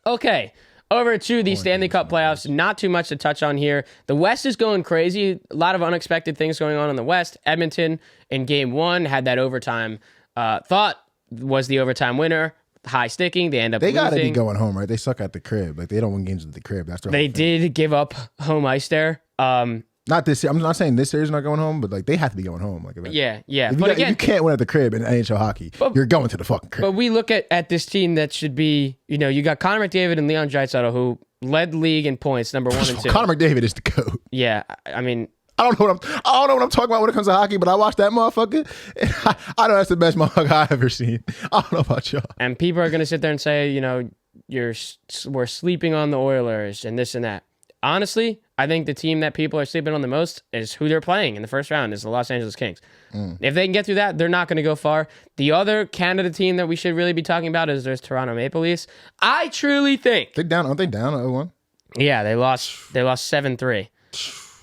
Okay. Over to the Stanley Cup playoffs. Not too much to touch on here. The West is going crazy. A lot of unexpected things going on in the West. Edmonton in game 1 had that overtime. Thought was the overtime winner. High sticking. They end up losing. They got to be going home, right? They suck at the crib. Like, they don't win games at the crib. That's their They did give up home ice there. Not this year. I'm not saying this series not going home, but like they have to be going home. Like, yeah. If you can't win at the crib in NHL hockey, you're going to the fucking crib. But we look at this team that should be, you got Connor McDavid and Leon Draisaitl, who led the league in points, number 1 and 2. Connor McDavid is the GOAT. Yeah, I mean, I don't know what I'm talking about when it comes to hockey, but I watched that motherfucker. And I know that's the best motherfucker I've ever seen. I don't know about y'all. And people are gonna sit there and say, we're sleeping on the Oilers and this and that. Honestly, I think the team that people are sleeping on the most is who they're playing in the first round is the Los Angeles Kings. If they can get through that, they're not going to go far. The other Canada team that we should really be talking about is there's Toronto Maple Leafs. I truly think aren't they down 0-1? Yeah, they lost 7-3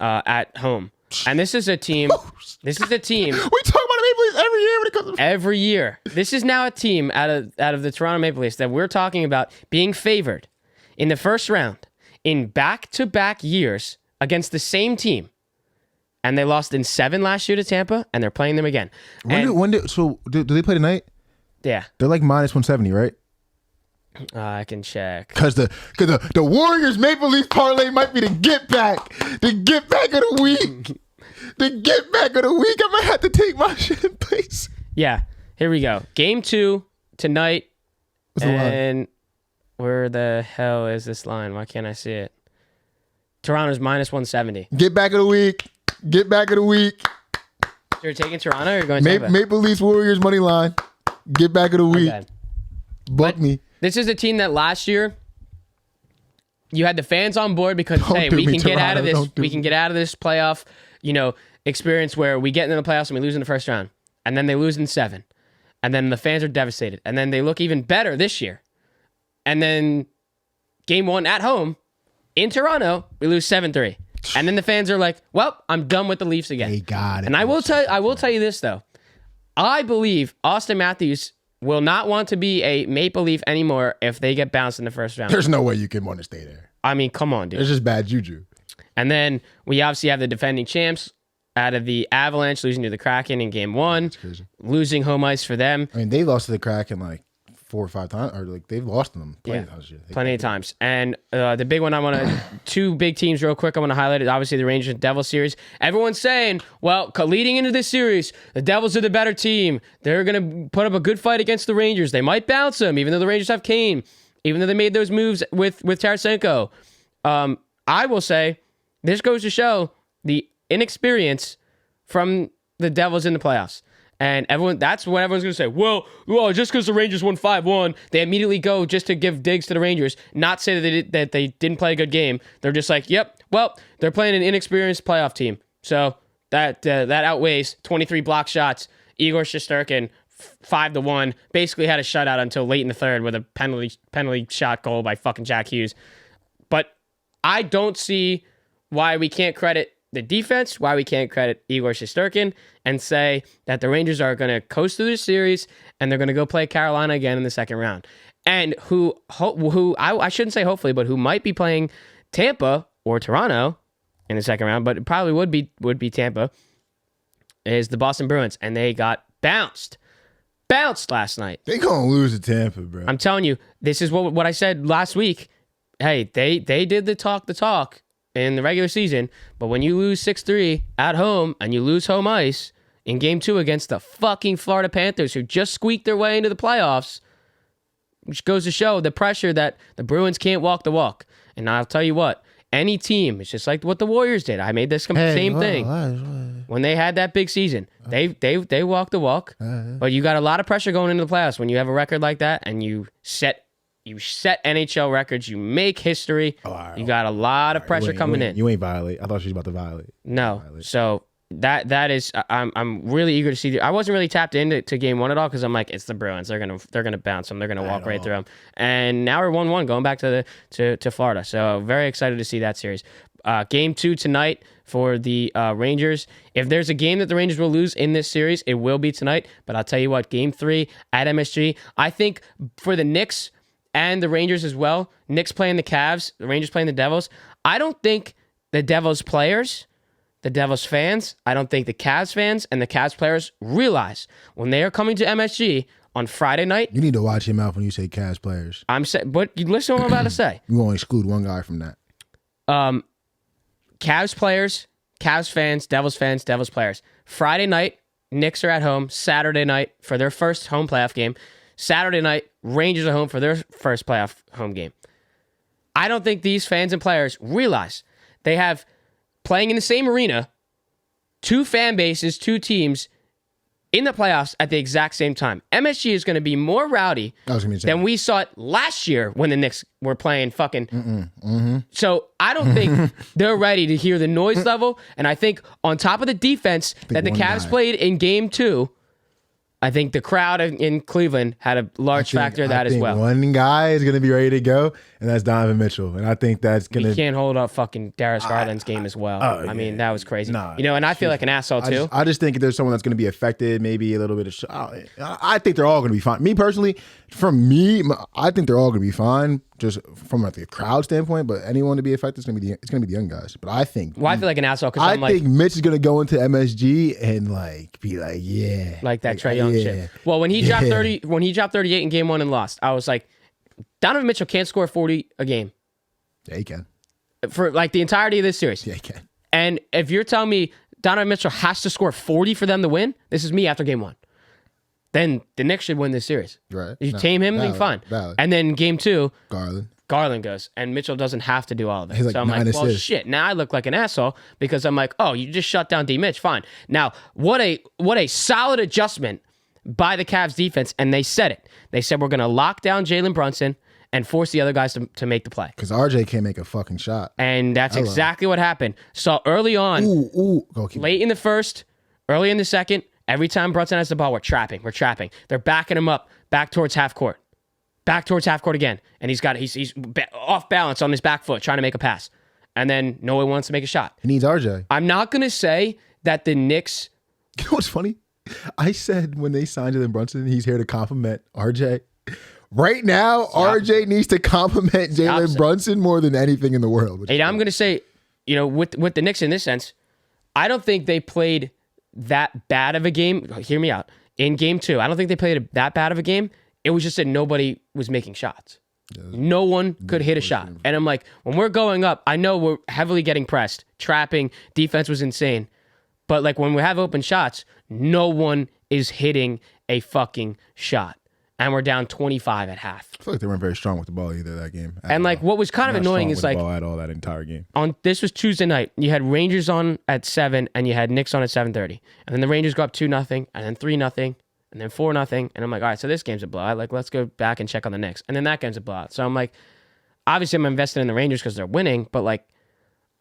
at home. And this is a team. We talk about the Maple Leafs every year when it comes to every year. This is now a team out of the Toronto Maple Leafs that we're talking about being favored in the first round in back-to-back years against the same team. And they lost in 7 last year to Tampa, and they're playing them again. So do they play tonight? Yeah. They're like minus 170, right? I can check. Because the Warriors Maple Leaf parlay might be the get back of the week. The get back of the week. I might have to take my shit in place. Yeah. Here we go. Game 2 tonight. What's the line? Where the hell is this line? Why can't I see it? Toronto's minus 170. Get back of the week. Get back of the week. So you're taking Toronto or you're going Tampa? Maple Leafs Warriors money line. Get back of the week. Book me. This is a team that last year you had the fans on board because we can get out of this. We can get out of this playoff, experience where we get into the playoffs and we lose in the first round, and then they lose in 7, and then the fans are devastated, and then they look even better this year, and then game 1 at home in Toronto we lose 7-3, and then the fans are like, "Well, I'm done with the Leafs again." They got it. And I will tell you this though, I believe Austin Matthews will not want to be a Maple Leaf anymore if they get bounced in the first round. There's no way you can want to stay there. I mean, come on, dude. It's just bad juju. And then we obviously have the defending champs out of the Avalanche losing to the Kraken in game 1, losing home ice for them. I mean, they lost to the Kraken like 4 or 5 times, or like they've lost to them plenty of times. Plenty of times. And the big one two big teams real quick I want to highlight is obviously the Rangers and Devils series. Everyone's saying, well, leading into this series, the Devils are the better team. They're going to put up a good fight against the Rangers. They might bounce them, even though the Rangers have Kane, even though they made those moves with Tarasenko. I will say, this goes to show the inexperience from the Devils in the playoffs. And that's what everyone's going to say. Well, just because the Rangers won 5-1, they immediately go just to give digs to the Rangers, not say that they didn't play a good game. They're just like, yep, well, they're playing an inexperienced playoff team. So that outweighs 23 block shots. Igor Shesterkin, 5-1, basically had a shutout until late in the third with a penalty shot goal by fucking Jack Hughes. But I don't see why we can't credit the defense, why we can't credit Igor Shesterkin and say that the Rangers are going to coast through this series and they're going to go play Carolina again in the second round. And who I shouldn't say hopefully, but who might be playing Tampa or Toronto in the second round, but it probably would be Tampa, is the Boston Bruins. And they got bounced last night. They going to lose to Tampa, bro. I'm telling you, this is what I said last week. Hey, they did the talk in the regular season, but when you lose 6-3 at home and you lose home ice in game 2 against the fucking Florida Panthers who just squeaked their way into the playoffs, which goes to show the pressure that the Bruins can't walk the walk. And I'll tell you what, any team, it's just like what the Warriors did. I made this same thing. When they had that big season, they walked the walk, but you got a lot of pressure going into the playoffs when you have a record like that and you set NHL records. You make history. You got a lot of pressure coming in. You ain't violate. I thought she was about to violate. No. So that is, I'm really eager to see. I wasn't really tapped into game 1 at all because I'm like, it's the Bruins. They're gonna bounce them. They're gonna walk right through them. And now we're 1-1 going back to Florida. So very excited to see that series. Game 2 tonight for the Rangers. If there's a game that the Rangers will lose in this series, it will be tonight. But I'll tell you what, game 3 at MSG. I think for the Knicks and the Rangers as well. Knicks playing the Cavs, the Rangers playing the Devils. I don't think the Devils players, the Devils fans, I don't think the Cavs fans and the Cavs players realize when they are coming to MSG on Friday night. You need to watch your mouth when you say Cavs players. But you listen to what I'm about to say. You won't exclude one guy from that. Cavs players, Cavs fans, Devils players. Friday night, Knicks are at home. Saturday night for their first home playoff game. Saturday night, Rangers are home for their first playoff home game. I don't think these fans and players realize they have, playing in the same arena, two fan bases, two teams in the playoffs at the exact same time. MSG is going to be more rowdy than we saw it last year when the Knicks were playing fucking. So I don't think they're ready to hear the noise level. And I think on top of the defense that the Cavs played in game 2, I think the crowd in Cleveland had a large factor of that as well. One guy is going to be ready to go, and that's Donovan Mitchell. And I think that's going to... We can't hold up fucking Darius Garland's game as well. I mean, that was crazy. Nah, and I feel like an asshole too. I just think if there's someone that's going to be affected, maybe a little bit of... I think they're all going to be fine. Me personally, I think they're all going to be fine, just from like the crowd standpoint. But anyone to be affected, it's going to be the young guys. But I think... Well, I feel like an asshole because I think Mitch is going to go into MSG and be like, yeah. Like that Trae Young shit. Well, when he dropped 38 in game 1 and lost, I was like, Donovan Mitchell can't score 40 a game. Yeah, he can. For like the entirety of this series. Yeah, he can. And if you're telling me Donovan Mitchell has to score 40 for them to win, this is me after game 1. Then the Knicks should win this series. Right. You tame him, then fine. Valid. And then game 2, Garland goes, and Mitchell doesn't have to do all of it. He's like so I'm like, 9 well, assists. shit. Now I look like an asshole because I'm like, oh, you just shut down D. Mitch. Fine. Now, what a solid adjustment by the Cavs defense, and they said it. They said we're going to lock down Jalen Brunson and force the other guys to make the play. Because RJ can't make a fucking shot. And that's exactly what happened. So early on, late in the first, early in the second, every time Brunson has the ball, we're trapping. They're backing him up, back towards half court. Back towards half court again. And he's off balance on his back foot trying to make a pass. And then no one wants to make a shot. He needs RJ. I'm not going to say that the Knicks... You know what's funny? I said when they signed Jalen Brunson, he's here to compliment RJ. Right now, RJ needs to compliment Jalen Brunson more than anything in the world. And I'm going to say, with the Knicks in this sense, I don't think they played that bad of a game. Hear me out. In game 2, I don't think they played that bad of a game. It was just that nobody was making shots. No one could hit a shot. And I'm like, when we're going up, I know we're heavily getting pressed, trapping, defense was insane. But like when we have open shots, no one is hitting a fucking shot. And we're down 25 at half. I feel like they weren't very strong with the ball either that game. And like what was kind of annoying is like at all that entire game. This was Tuesday night. You had Rangers on at 7 and you had Knicks on at 7:30. And then the Rangers go up 2-0 and then 3-0. And then 4-0, and I'm like, all right, so this game's a blowout. Like, let's go back and check on the Knicks. And then that game's a blowout. So I'm like, obviously I'm invested in the Rangers because they're winning, but like,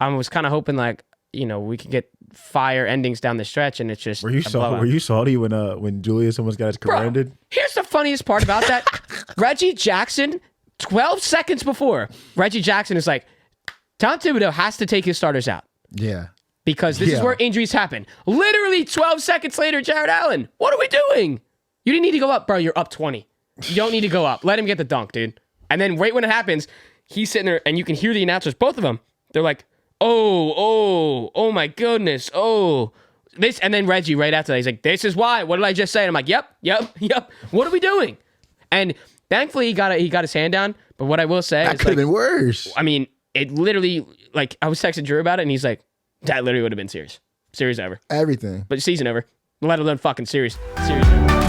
I was kind of hoping like, we could get fire endings down the stretch, and it's just Were you salty when Julius almost got his career ended? Here's the funniest part about that. Reggie Jackson, 12 seconds before, Reggie Jackson is like, Tom Thibodeau has to take his starters out. Yeah. Because this is where injuries happen. Literally 12 seconds later, Jared Allen, what are we doing? You didn't need to go up, bro. You're up 20. You don't need to go up. Let him get the dunk, dude. And then right when it happens, he's sitting there, and you can hear the announcers, both of them. They're like, oh my goodness, this. And then Reggie right after that, he's like, this is why. What did I just say? And I'm like, yep. What are we doing? And thankfully, he got his hand down. But what I will say that is could have been worse. I mean, it literally, like, I was texting Drew about it, and he's like, that literally would have been series over. Everything. But season over. Let alone fucking series over.